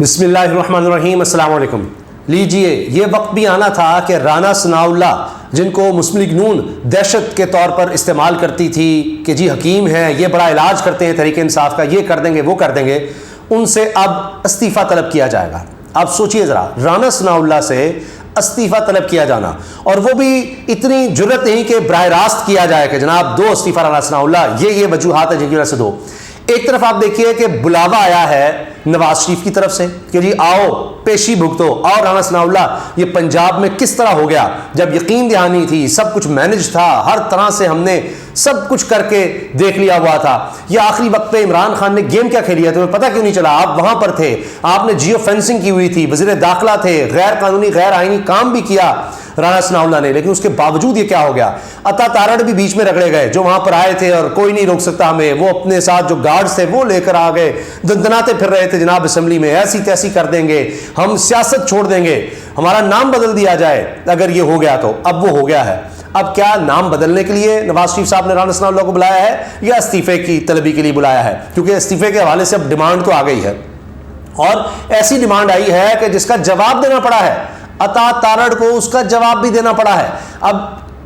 بسم اللہ الرحمن الرحیم، السلام علیکم۔ لیجئے، یہ وقت بھی آنا تھا کہ رانا ثناء اللہ، جن کو مسلم لیگ نون دہشت کے طور پر استعمال کرتی تھی کہ جی حکیم ہیں، یہ بڑا علاج کرتے ہیں تحریک انصاف کا، یہ کر دیں گے وہ کر دیں گے، ان سے اب استعفیٰ طلب کیا جائے گا۔ آپ سوچئے ذرا، رانا ثناء اللہ سے استعفیٰ طلب کیا جانا، اور وہ بھی اتنی جرت نہیں کہ براہ راست کیا جائے کہ جناب دو استعفیٰ رانا ثناء اللہ، یہ وجوہات ہیں جن کی وجہ سے دو۔ ایک طرف آپ دیکھیے کہ بلاوا آیا ہے نواز شریف کی طرف سے کہ جی آؤ پیشی بھگتو، آؤ رانا ثناء اللہ، یہ پنجاب میں کس طرح ہو گیا، جب یقین دہانی تھی، سب کچھ مینج تھا، ہر طرح سے ہم نے سب کچھ کر کے دیکھ لیا ہوا تھا، یہ آخری وقت پہ عمران خان نے گیم کیا کھیلی ہے تمہیں پتہ کیوں نہیں چلا؟ آپ وہاں پر تھے، آپ نے جیو فینسنگ کی ہوئی تھی، وزیر داخلہ تھے، غیر قانونی غیر آئینی کام بھی کیا رانا ثناء اللہ نے، لیکن اس کے باوجود یہ کیا ہو گیا؟ عطا تارڑ بھی بیچ میں رگڑے گئے، جو وہاں پر آئے تھے اور کوئی نہیں روک سکتا ہمیں، وہ اپنے ساتھ جو گارڈز تھے وہ لے کر آ گئے، دندناتے پھر رہے تھے جناب اسمبلی میں، ایسی تیسی کر دیں گے، ہم سیاست چھوڑ دیں گے، ہمارا نام بدل دیا جائے اگر یہ ہو گیا تو۔ اب وہ ہو گیا ہے۔ اب کیا نام بدلنے کے لیے نواز شریف صاحب نے رانا ثناء اللہ کو بلایا ہے یا استعفے کی طلبی کے لیے بلایا ہے؟ کیونکہ استعفے کے حوالے سے اب ڈیمانڈ تو آ گئی ہے، اور ایسی ڈیمانڈ آئی ہے کہ جس کا جواب دینا پڑا ہے، عطا تارڑ کو اس کا جواب بھی دینا پڑا ہے۔ اب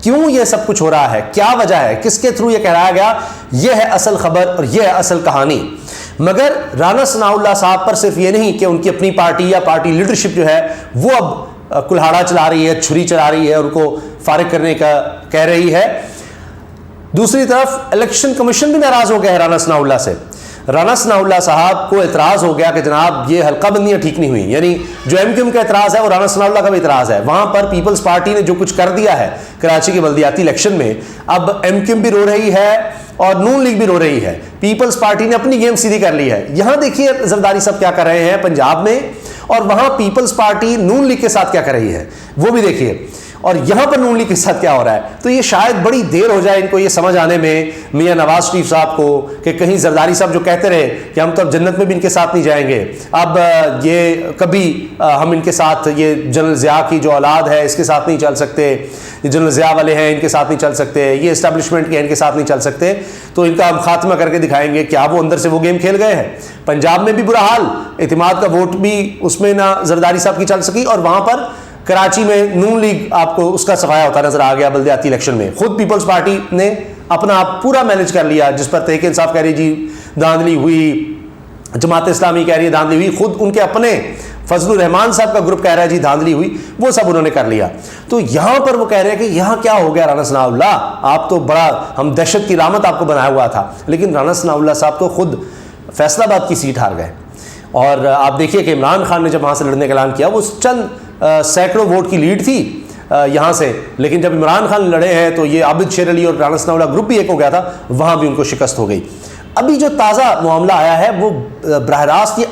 کیوں یہ سب کچھ ہو رہا ہے، کیا وجہ ہے، کس کے تھرو یہ کہلایا گیا، یہ ہے اصل خبر اور یہ ہے اصل کہانی۔ مگر رانا ثناء اللہ صاحب پر صرف یہ نہیں کہ ان کی اپنی پارٹی یا پارٹی لیڈرشپ جو ہے وہ اب کلہاڑا چلا رہی ہے، چھری چلا رہی ہے، ان کو فارغ کرنے کا کہہ رہی ہے، دوسری طرف الیکشن کمیشن بھی ناراض ہو گیا ہے رانا ثناء اللہ سے۔ رانا ثناء اللہ صاحب کو اعتراض ہو گیا کہ جناب یہ حلقہ بندیاں ٹھیک نہیں ہوئی، یعنی جو ایم کیو ایم کا اعتراض ہے وہ رانا ثناء اللہ کا بھی اعتراض ہے۔ وہاں پر پیپلز پارٹی نے جو کچھ کر دیا ہے کراچی کے بلدیاتی الیکشن میں، اب ایم کیو ایم بھی رو رہی ہے اور نون لیگ بھی رو رہی ہے، پیپلز پارٹی نے اپنی گیم سیدھی کر لی ہے۔ یہاں دیکھیے زرداری صاحب کیا کر رہے ہیں پنجاب میں، اور وہاں پیپلز پارٹی نون لیگ کے ساتھ کیا کر رہی ہے وہ بھی دیکھیے، اور یہاں پر نون لیگ کے ساتھ کیا ہو رہا ہے۔ تو یہ شاید بڑی دیر ہو جائے ان کو یہ سمجھ آنے میں، میاں نواز شریف صاحب کو، کہ کہیں زرداری صاحب جو کہتے رہے کہ ہم تو اب جنت میں بھی ان کے ساتھ نہیں جائیں گے، اب یہ کبھی ہم ان کے ساتھ، یہ جنرل ضیاء کی جو اولاد ہے اس کے ساتھ نہیں چل سکتے، یہ جنرل ضیاء والے ہیں ان کے ساتھ نہیں چل سکتے، یہ اسٹیبلشمنٹ کے ہیں ان کے ساتھ نہیں چل سکتے، تو ان کا ہم خاتمہ کر کے دکھائیں گے۔ کیا وہ اندر سے وہ گیم کھیل گئے ہیں؟ پنجاب میں بھی برا حال، اعتماد کا ووٹ بھی اس میں نہ زرداری صاحب کی چل سکی، اور وہاں پر کراچی میں نون لیگ آپ کو اس کا صفایا ہوتا نظر آ گیا بلدیاتی الیکشن میں۔ خود پیپلز پارٹی نے اپنا آپ پورا مینج کر لیا، جس پر تحریک انصاف کہہ رہی جی دھاندلی ہوئی، جماعت اسلامی کہہ رہی ہے دھاندلی ہوئی، خود ان کے اپنے فضل الرحمان صاحب کا گروپ کہہ رہا ہے جی دھاندلی ہوئی، وہ سب انہوں نے کر لیا۔ تو یہاں پر وہ کہہ رہے ہیں کہ یہاں کیا ہو گیا رانا ثناء اللہ، آپ تو بڑا، ہم دہشت کی رحمت آپ کو بنایا ہوا تھا، لیکن رانا ثناء اللہ صاحب تو خود فیصل آباد کی سیٹ ہار گئے۔ اور آپ دیکھیے کہ عمران خان نے جب وہاں سے لڑنے کا اعلان کیا، وہ چند سینکڑوں ووٹ کی لیڈ تھی یہاں سے، لیکن جب عمران خان لڑے ہیں تو یہ عابد شیر علی اور رانا ثناء اللہ گروپ بھی ایک ہو گیا تھا، وہاں بھی ان کو شکست ہو گئی۔ ابھی جو تازہ معاملہ آیا ہے وہ براہ راست یہ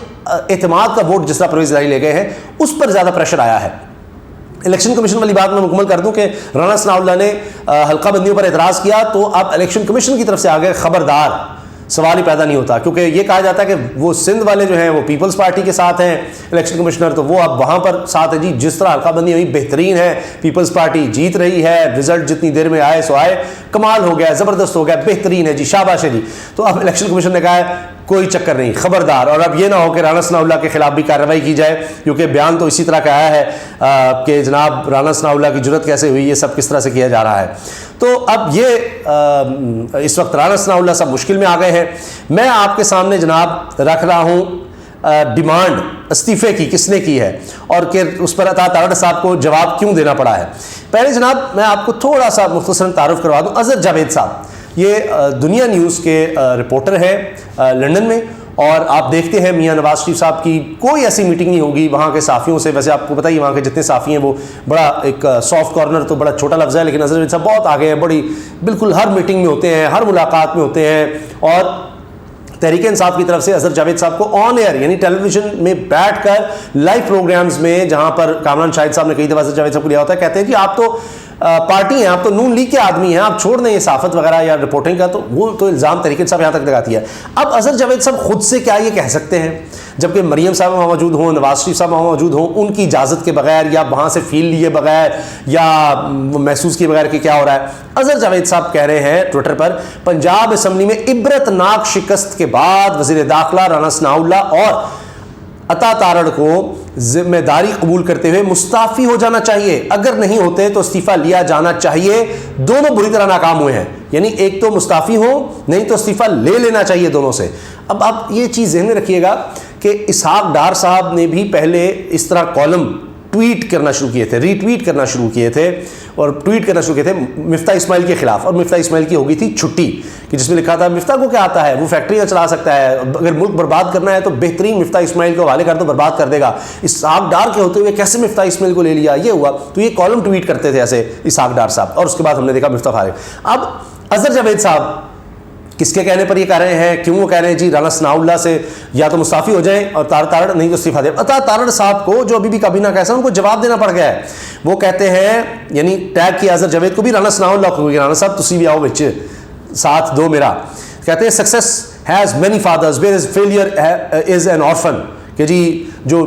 اعتماد کا ووٹ جس طرح پرویز الہی لے گئے ہیں اس پر زیادہ پریشر آیا ہے۔ الیکشن کمیشن والی بات میں مکمل کر دوں کہ رانا ثناء اللہ نے حلقہ بندیوں پر اعتراض کیا تو اب الیکشن کمیشن کی طرف سے آگے خبردار، سوال ہی پیدا نہیں ہوتا، کیونکہ یہ کہا جاتا ہے کہ وہ سندھ والے جو ہیں وہ پیپلز پارٹی کے ساتھ ہیں الیکشن کمشنر، تو وہ اب وہاں پر ساتھ ہے جی، جس طرح حلقہ بندی ہوئی بہترین ہے، پیپلز پارٹی جیت رہی ہے، رزلٹ جتنی دیر میں آئے سو آئے، کمال ہو گیا، زبردست ہو گیا، بہترین ہے جی، شاباش ہے جی۔ تو اب الیکشن کمیشن نے کہا ہے کوئی چکر نہیں، خبردار، اور اب یہ نہ ہو کہ رانا ثناء اللہ کے خلاف بھی کارروائی کی جائے، کیونکہ بیان تو اسی طرح کا آیا ہے کہ جناب رانا ثناء اللہ کی جرت کیسے ہوئی، یہ سب کس طرح سے کیا جا رہا ہے۔ تو اب یہ اس وقت رانا ثناء اللہ سب مشکل میں آ گئے ہیں۔ میں آپ کے سامنے جناب رکھ رہا ہوں ڈیمانڈ استعفے کی کس نے کی ہے، اور کہ اس پر عطا تارڑ صاحب کو جواب کیوں دینا پڑا ہے۔ پہلے جناب میں آپ کو تھوڑا سا مختصراً تعارف کروا دوں، اظہر جاوید صاحب یہ دنیا نیوز کے رپورٹر ہیں لندن میں، اور آپ دیکھتے ہیں میاں نواز شریف صاحب کی کوئی ایسی میٹنگ نہیں ہوگی وہاں کے صحافیوں سے، ویسے آپ کو پتہ ہی وہاں کے جتنے صحافی ہیں وہ بڑا ایک سافٹ کارنر تو بڑا چھوٹا لفظ ہے، لیکن اظہر جاوید صاحب بہت آگے ہیں، بڑی بالکل ہر میٹنگ میں ہوتے ہیں، ہر ملاقات میں ہوتے ہیں، اور تحریک انصاف کی طرف سے اظہر جاوید صاحب کو آن ایئر یعنی ٹیلی ویژن میں بیٹھ کر لائیو پروگرامز میں، جہاں پر کامران شاہد صاحب نے کئی دفعہ اظہر جاوید صاحب کو لیا ہوتا ہے، کہتے ہیں جی آپ تو پارٹی ہیں، آپ تو نون لیگ کے آدمی ہیں، آپ چھوڑ دیں یہ صحافت وغیرہ یا رپورٹنگ کا، تو وہ تو الزام تحریک انصاف یہاں تک لگاتی ہے۔ اب اظہر جاوید صاحب خود سے کیا یہ کہہ سکتے ہیں، جبکہ مریم صاحب وہاں موجود ہوں، نواز شریف صاحب وہاں موجود ہوں، ان کی اجازت کے بغیر یا وہاں سے فیل لیے بغیر یا محسوس کیے بغیر کہ کیا ہو رہا ہے؟ اظہر جاوید صاحب کہہ رہے ہیں ٹویٹر پر، پنجاب اسمبلی میں عبرتناک شکست کے بعد وزیر داخلہ رانا ثناء اللہ اور عطا تارڑ کو ذمہ داری قبول کرتے ہوئے مستعفی ہو جانا چاہیے، اگر نہیں ہوتے تو استعفیٰ لیا جانا چاہیے۔ دونوں بری طرح ناکام ہوئے ہیں، یعنی ایک تو مستعفی ہو، نہیں تو استعفیٰ لے لینا چاہیے دونوں سے۔ اب آپ یہ چیز ذہن میں رکھیے گا کہ اسحاق ڈار صاحب نے بھی پہلے اس طرح کالم ٹویٹ کرنا شروع کیے تھے، ری ٹویٹ کرنا شروع کیے تھے اور ٹویٹ کرنا شروع کیے تھے مفتاح اسماعیل کے خلاف، اور مفتاح اسماعیل کی ہو گئی تھی چھٹی، کہ جس میں لکھا تھا مفتاح کو کیا آتا ہے، وہ فیکٹریاں چلا سکتا ہے، اگر ملک برباد کرنا ہے تو بہترین مفتاح اسماعیل کو حوالے کر دو، برباد کر دے گا۔ اسحاق ڈار کے ہوتے ہوئے کیسے مفتاح اسماعیل کو لے لیا، یہ ہوا۔ تو یہ کالم ٹویٹ کرتے تھے ایسے اسحاق ڈار صاحب، اور اس کے بعد ہم نے دیکھا مفتاح فارغ۔ اب اظہر جاوید صاحب کس کے کہنے پر یہ کہہ رہے ہیں، کیوں وہ کہہ رہے ہیں جی رانا ثناء اللہ سے یا تو مستعفی ہو جائیں اور تارڑ نہیں تو استعفیٰ دیں۔ عطا تارڑ صاحب کو جو ابھی بھی کابینہ کا ایسا ان کو جواب دینا پڑ گیا ہے، وہ کہتے ہیں، یعنی ٹیگ کیا اظہر جاوید کو بھی، رانا ثناء اللہ کو، رانا صاحب تسی بھی آؤ بچ ساتھ دو میرا۔ کہتے ہیں success has many fathers whereas failure is an orphan, کہ جی جو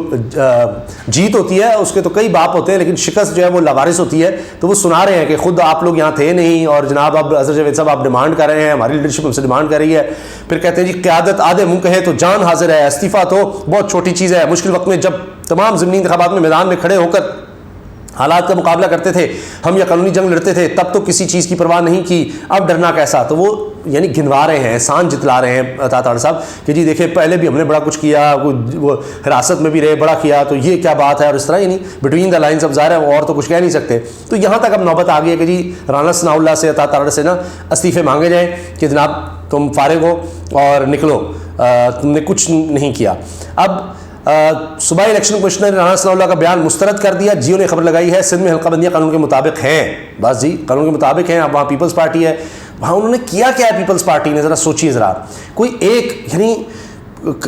جیت ہوتی ہے اس کے تو کئی باپ ہوتے ہیں لیکن شکست جو ہے وہ لاوارث ہوتی ہے۔ تو وہ سنا رہے ہیں کہ خود آپ لوگ یہاں تھے نہیں، اور جناب اب اظہر جاوید صاحب آپ ڈیمانڈ کر رہے ہیں، ہماری لیڈرشپ ہم سے ڈیمانڈ کر رہی ہے۔ پھر کہتے ہیں جی قیادت آدھے منہ کہے تو جان حاضر ہے، استعفیٰ تو بہت چھوٹی چیز ہے۔ مشکل وقت میں جب تمام ضمنی انتخابات میں میدان میں کھڑے ہو کر حالات کا مقابلہ کرتے تھے ہم، یا قانونی جنگ لڑتے تھے، تب تو کسی چیز کی پرواہ نہیں کی، اب ڈرنا کیسا۔ تو وہ یعنی گنوا رہے ہیں، احسان جتلا رہے ہیں عطا تارڑ صاحب کہ جی دیکھیں پہلے بھی ہم نے بڑا کچھ کیا، وہ حراست میں بھی رہے، بڑا کیا، تو یہ کیا بات ہے، اور اس طرح یعنی بٹوین دا لائنز اب ظاہر ہے وہ اور تو کچھ کہہ نہیں سکتے۔ تو یہاں تک اب نوبت آ گئی ہے کہ جی رانا ثناء اللہ سے، عطا تارڑ سے نا استعفے مانگے جائیں کہ جناب تم فارغ ہو اور نکلو، تم نے کچھ نہیں کیا۔ اب صوبائی الیکشن کمشنر نے رانا ثناء اللہ کا بیان مسترد کر دیا۔ جیو نے خبر لگائی ہے سندھ میں حلقہ بندیاں قانون کے مطابق ہیں، بس جی قانون کے مطابق ہیں۔ اب وہاں پیپلز پارٹی ہے، وہاں انہوں نے کیا کیا ہے پیپلز پارٹی نے، ذرا سوچیے ذرا، کوئی ایک یعنی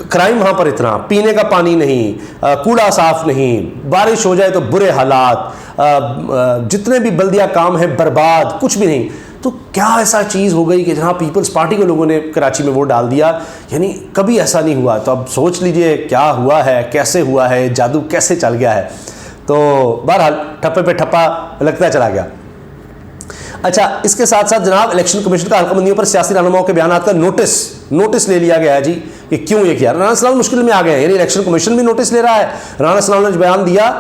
کرائم وہاں پر اتنا، پینے کا پانی نہیں، کوڑا صاف نہیں، بارش ہو جائے تو برے حالات، جتنے بھی بلدیہ کام ہیں برباد، کچھ بھی نہیں۔ تو کیا ایسا چیز ہو گئی کہ جہاں پیپلز پارٹی کے لوگوں نے کراچی میں ووٹ ڈال دیا، یعنی کبھی ایسا نہیں ہوا۔ تو اب سوچ لیجئے کیا ہوا ہے، کیسے ہوا ہے، جادو کیسے چل گیا ہے۔ تو بہرحال ٹھپے پہ ٹھپا لگتا چلا گیا۔ اچھا، اس کے ساتھ ساتھ جناب الیکشن کمیشن کا حلقہ بندیوں پر سیاسی رہنماؤں کے بیانات کا نوٹس لے لیا گیا ہے جی، کہ کیوں یہ کیا۔ رانا ثناء اللہ مشکل میں آ گئے ہیں، یعنی الیکشن کمیشن بھی نوٹس لے رہا ہے، رانا ثناء اللہ نے جو بیان دیا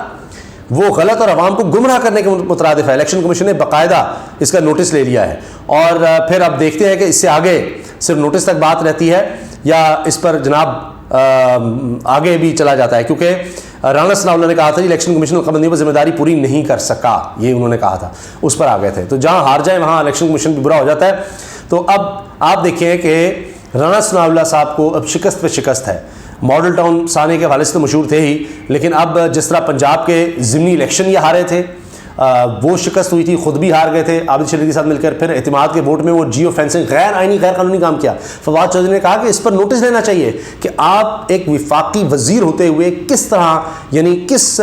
وہ غلط اور عوام کو گمراہ کرنے کے مترادف ہے، الیکشن کمیشن نے باقاعدہ اس کا نوٹس لے لیا ہے۔ اور پھر اب دیکھتے ہیں کہ اس سے آگے صرف نوٹس تک بات رہتی ہے یا اس پر جناب آگے بھی چلا جاتا ہے، کیونکہ رانا ثناء اللہ نے کہا تھا الیکشن کمیشن حلقہ بندیوں پر ذمہ داری پوری نہیں کر سکا، یہ انہوں نے کہا تھا، اس پر آ گئے تھے۔ تو جہاں ہار جائیں وہاں الیکشن کمیشن بھی برا ہو جاتا ہے۔ تو اب آپ دیکھیں کہ رانا ثناء اللہ صاحب کو اب شکست پہ شکست ہے۔ ماڈل ٹاؤن سانے کے حوالے سے تو مشہور تھے ہی، لیکن اب جس طرح پنجاب کے ضمنی الیکشن یہ ہارے تھے، وہ شکست ہوئی تھی، خود بھی ہار گئے تھے عابد شریف کے ساتھ مل کر۔ پھر اعتماد کے ووٹ میں وہ جیو فینسنگ غیر آئینی غیر قانونی کام کیا۔ فواد چودھری نے کہا کہ اس پر نوٹس لینا چاہیے کہ آپ ایک وفاقی وزیر ہوتے ہوئے کس طرح، یعنی کس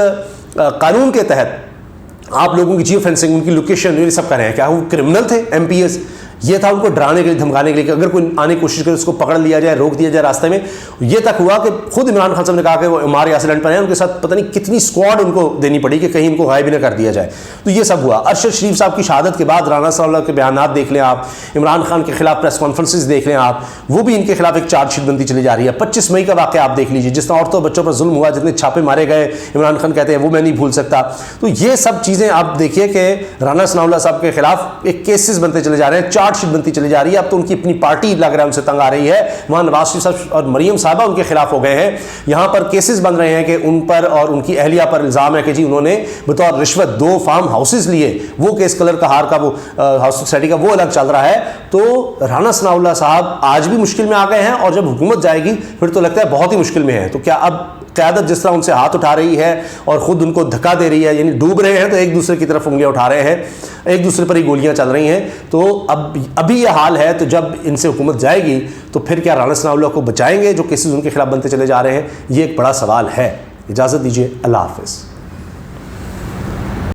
قانون کے تحت آپ لوگوں کی جیو فینسنگ، ان کی لوکیشن، یہ سب کر رہے ہیں۔ کیا وہ کرمنل تھے ایم پی ایز؟ یہ تھا ان کو ڈرانے کے لیے، دھمکانے کے لیے کہ اگر کوئی آنے کی کوشش کرے اس کو پکڑ لیا جائے، روک دیا جائے راستے میں۔ یہ تک ہوا کہ خود عمران خان صاحب نے کہا کہ وہ عمار یاسر لینڈ پر ہیں، ان کے ساتھ پتہ نہیں کتنی اسکواڈ ان کو دینی پڑی کہ کہیں ان کو غائب ہی نہ کر دیا جائے۔ تو یہ سب ہوا۔ ارشد شریف صاحب کی شہادت کے بعد رانا ثناء اللہ کے بیانات دیکھ لیں آپ، عمران خان کے خلاف پریس کانفرنسز دیکھ لیں آپ، وہ بھی ان کے خلاف ایک چارج شیٹ بنتی چلی جا رہی ہے۔ 25 مئی کا واقعہ آپ دیکھ لیجیے، جس طرح عورتوں بچوں پر ظلم ہوا، جتنے چھاپے مارے گئے، عمران خان کہتے ہیں وہ میں نہیں بھول سکتا۔ تو یہ سب چیزیں آپ دیکھیے کہ رانا ثناء اللہ صاحب کے خلاف ایک کیسز بنتے چلے جا رہے ہیں، چارج شیٹ بنتی چلی جا رہی ہے۔ اب تو ان کی اپنی پارٹی لگ رہا ہے ان سے تنگ آ رہی ہے، وہاں نواز شریف صاحب اور مریم صاحبہ ان کے خلاف ہو گئے ہیں۔ یہاں پر کیسز بن رہے ہیں کہ ان پر اور ان کی اہلیہ پر الزام ہے کہ جی انہوں نے بطور رشوت 2 فارم ہاؤسز لیے، وہ کیس کلر کا ہار کا وہ ہاؤس سوسائٹی کا وہ الگ چل رہا ہے۔ تو رانا ثناء اللہ صاحب آج بھی مشکل میں آ گئے ہیں، اور جب حکومت جائے گی پھر تو لگتا ہے بہت ہی مشکل میں ہے۔ تو کیا اب قیادت جس طرح ان سے ہاتھ اٹھا رہی ہے اور خود ان کو دھکا دے رہی ہے، یعنی ڈوب رہے ہیں تو ایک دوسرے کی طرف انگلیاں اٹھا رہے ہیں، ایک دوسرے پر ہی گولیاں چل رہی ہیں۔ تو ابھی یہ حال ہے، تو جب ان سے حکومت جائے گی تو پھر کیا رانا ثناء اللہ کو بچائیں گے جو کیسز ان کے خلاف بنتے چلے جا رہے ہیں؟ یہ ایک بڑا سوال ہے۔ اجازت دیجیے، اللہ حافظ۔